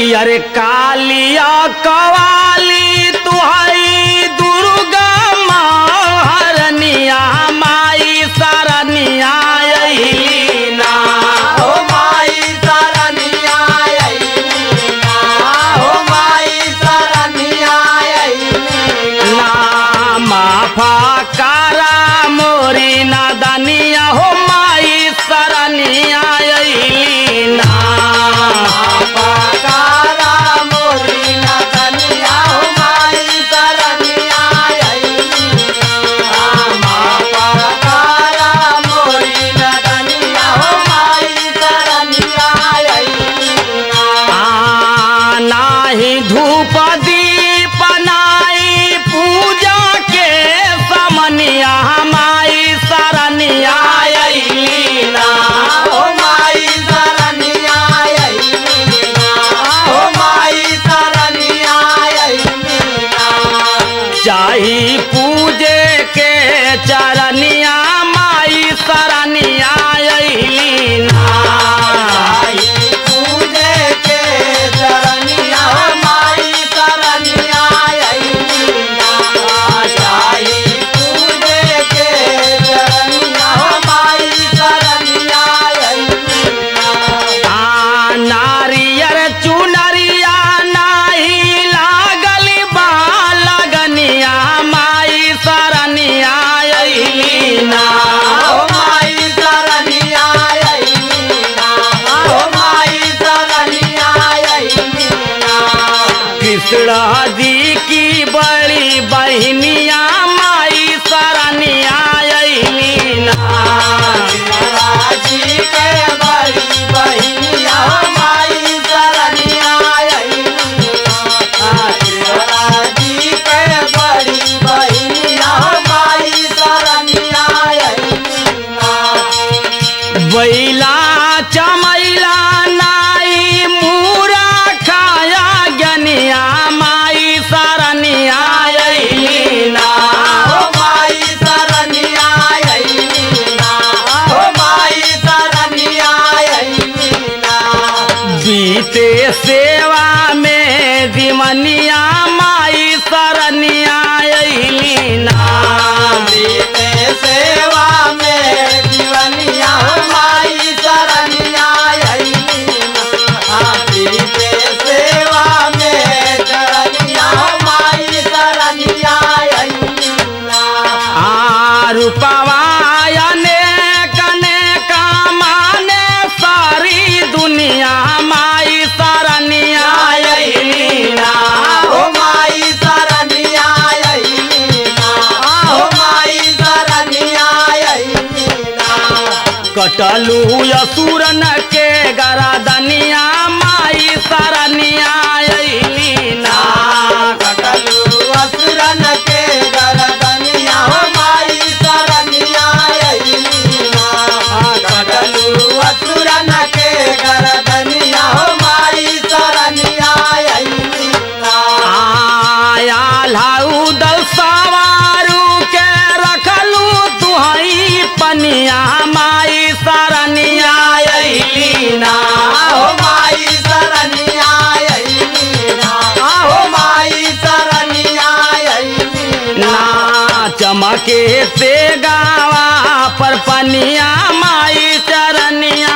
कि अरे कालिया कवाली तुहाई दुर्गा महारनिया माई सरनिया अइली ना। हो माई सरनिया अइली ना, हो माई सरनिया अइली ना। माफा कारा मोरी नादनिया हो माई सरनिया अइली ना। पकारा मोरी नदनिया हो माई सरनिया अइली ना। पकारा मोरी नदनिया हो माई सरनिया अइली ना। नाही धूप दीप नाई पूजा के समनिया माई सरनिया अइली ना। हो माई सरनिया अइली ना, हो माई सरनिया अइली ना। चाही पूजे के चरनिया माई सरनिया अइली ना। आई पूजे के चरनिया हो माई सरनिया अइली ना। आई पूजे के चरनिया हो माई सरनिया अइली ना। नारियर चुनरिया नाही लागल बा लगनिया माई सरनिया अइली ना। हो माई सरनिया अइली ना, हो माई सरनिया अइली ना। कृष्णा जी की बड़ी बहनिया माई सरनिया अइली ना। जी के बड़ी बहनिया हो माई सरनिया अइली ना। जी के बड़ी बहनिया हो माई सरनिया अइली ना। बैला चमैला नाई मूरा खाया गनिया माई सरनिया अइली ना। हो माई सरनिया अइली ना, हो माई सरनिया अइली ना। बीते सेवा में दिमनिया माई सरनिया अइली ना। बीते सेवा में जीवनिया हो माई सरनिया अइली ना। बीते सेवा में चरनिया हो माई सरनिया अइली ना। रूपवायने कने कामाने सारी दुनिया माई सरनिया अइली ना। हो माई सरनिया अइली ना, हो माई सरनिया अइली ना। कटलू असुरन के गरादनिया माई सरनिया अइली ना। कटलू असुरन के गरदनिया हो माई सरनिया अइली ना। कटलू असुरन के गरदनिया हो माई सरनिया अइली ना। आया लाऊ दल सवारू के रखलू तुहई पनिया माई सरनिया अइली ना। हो माई सरनिया अइली ना, हो माई सरनिया अइली ना। ना चमके से गावा पर पनिया माई चरनिया